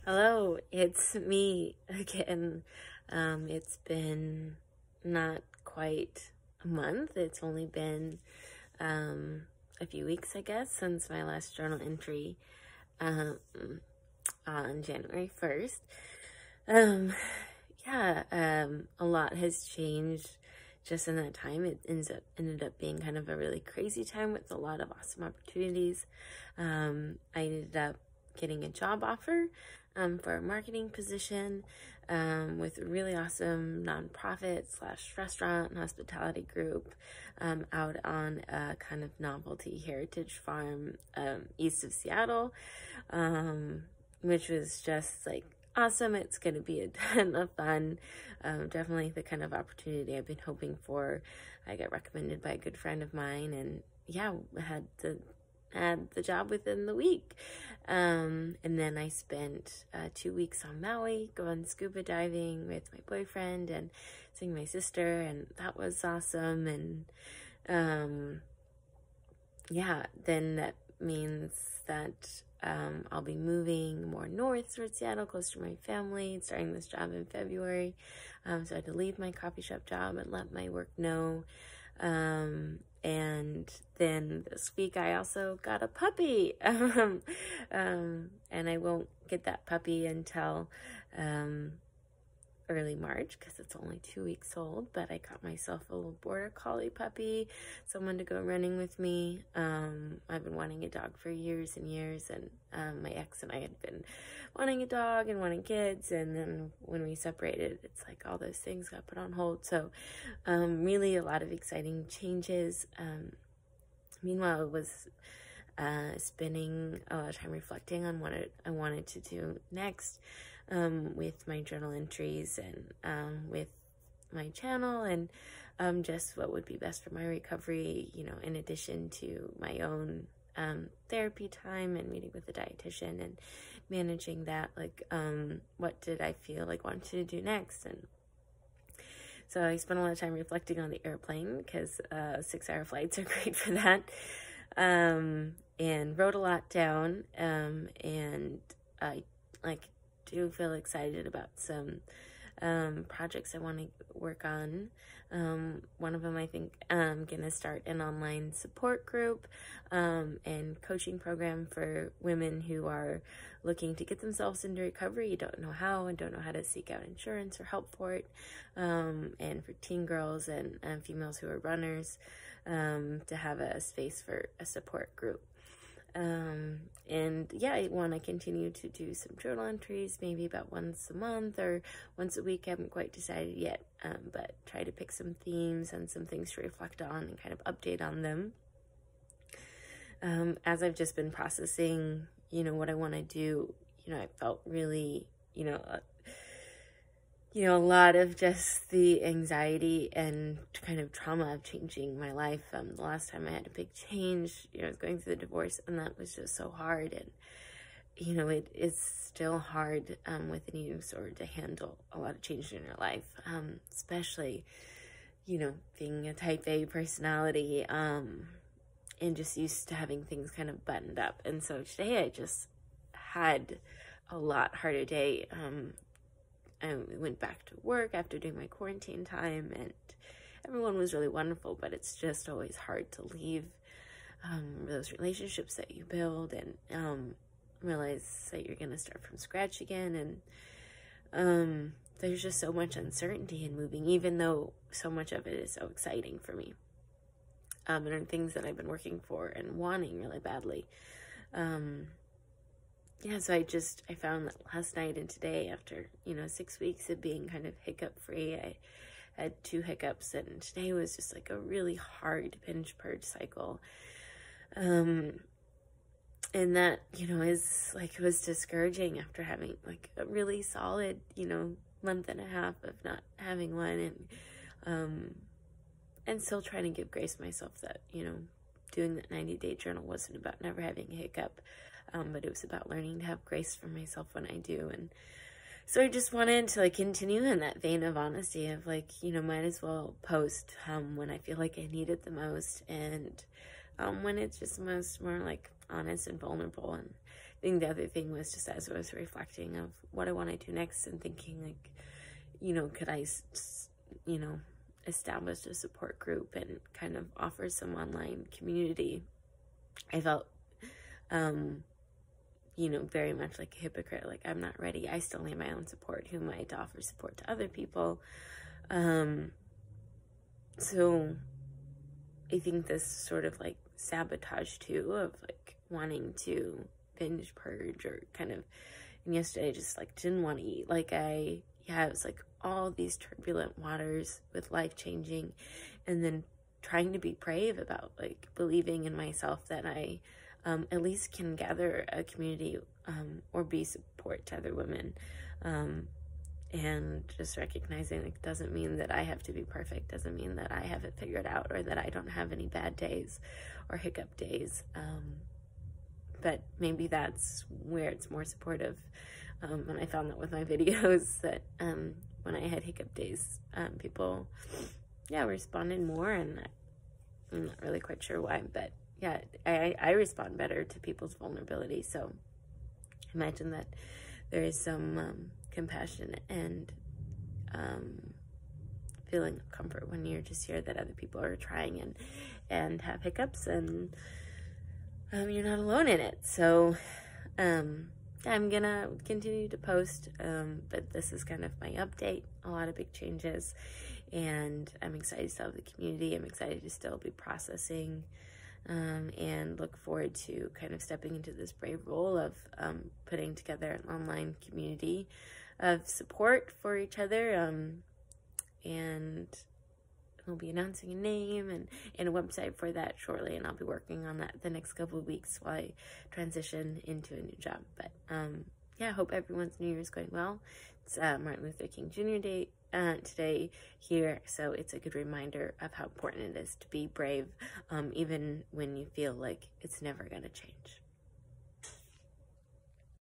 Hello, it's me again. It's been not quite a month. It's only been a few weeks, I guess, since my last journal entry um, on January 1st. A lot has changed just in that time. It ended up being kind of a really crazy time with a lot of awesome opportunities. I ended up getting a job offer for a marketing position with a really awesome nonprofit / restaurant and hospitality group out on a kind of novelty heritage farm east of Seattle, which was just like awesome. It's going to be a ton of fun. Definitely the kind of opportunity I've been hoping for. I got recommended by a good friend of mine, and yeah, had the job within the week. And then I spent 2 weeks on Maui going scuba diving with my boyfriend and seeing my sister, and that was awesome. And then that means that I'll be moving more north towards Seattle, close to my family, starting this job in February. So I had to leave my coffee shop job and let my work know. And then this week I also got a puppy. And I won't get that puppy until early March because it's only 2 weeks old, but I got myself a little border collie puppy, someone to go running with me. I've been wanting a dog for years and years, and my ex and I had been wanting a dog and wanting kids, and then when we separated, it's like all those things got put on hold. So really a lot of exciting changes. Meanwhile, I was spending a lot of time reflecting on what I wanted to do next with my journal entries and with my channel, and just what would be best for my recovery, in addition to my own therapy time and meeting with a dietitian and managing that, what did I feel like wanted to do next. And so I spent a lot of time reflecting on the airplane because 6-hour flights are great for that, and wrote a lot down, and I do feel excited about some projects I want to work on. One of them, I think I'm gonna start an online support group and coaching program for women who are looking to get themselves into recovery, don't know how, and don't know how to seek out insurance or help for it, and for teen girls and females who are runners, to have a space for a support group. And yeah, I want to continue to do some journal entries, maybe about once a month or once a week. I haven't quite decided yet, but try to pick some themes and some things to reflect on and kind of update on them. As I've just been processing, what I want to do, I felt really, a lot of just the anxiety and kind of trauma of changing my life. The last time I had a big change, I was going through the divorce, and that was just so hard. And, it is still hard with an eating disorder to handle a lot of change in your life, especially, being a type A personality, and just used to having things kind of buttoned up. And so today I just had a lot harder day. I went back to work after doing my quarantine time, and everyone was really wonderful, but it's just always hard to leave those relationships that you build and realize that you're going to start from scratch again. And there's just so much uncertainty in moving, even though so much of it is so exciting for me. And are things that I've been working for and wanting really badly. So I found that last night and today, after, 6 weeks of being kind of hiccup free, I had 2 hiccups, and today was just like a really hard binge purge cycle. And that, it was discouraging after having like a really solid, month and a half of not having one, and still trying to give grace myself that, doing that 90-day journal wasn't about never having a hiccup, but it was about learning to have grace for myself when I do. And so I just wanted to continue in that vein of honesty of might as well post when I feel like I need it the most, and when it's just more honest and vulnerable. And think the other thing was just as I was reflecting of what I want to do next and thinking like, you know, could I, you know, establish a support group and kind of offer some online community. I felt, you know, very much like a hypocrite. Like, I'm not ready. I still need my own support. Who am I to offer support to other people? So I think this sort of like sabotage too of like wanting to binge purge or kind of, and yesterday I just like didn't want to eat. Like it was like all these turbulent waters with life changing, and then trying to be brave about like believing in myself that I at least can gather a community or be support to other women, and just recognizing like doesn't mean that I have to be perfect, doesn't mean that I have it figured out or that I don't have any bad days or hiccup days, but maybe that's where it's more supportive. And I found that with my videos that when I had hiccup days, people responded more, and I'm not really quite sure why, but yeah, I respond better to people's vulnerability. So imagine that there is some compassion and feeling of comfort when you're just here that other people are trying and have hiccups, and you're not alone in it. So I'm gonna continue to post, but this is kind of my update. A lot of big changes, and I'm excited to still have the community. I'm excited to still be processing, and look forward to kind of stepping into this brave role of putting together an online community of support for each other, and we'll be announcing a name and a website for that shortly, and I'll be working on that the next couple of weeks while I transition into a new job. But yeah, I hope everyone's New Year's going well. It's Martin Luther King Jr. Day today here, so it's a good reminder of how important it is to be brave, even when you feel like it's never going to change.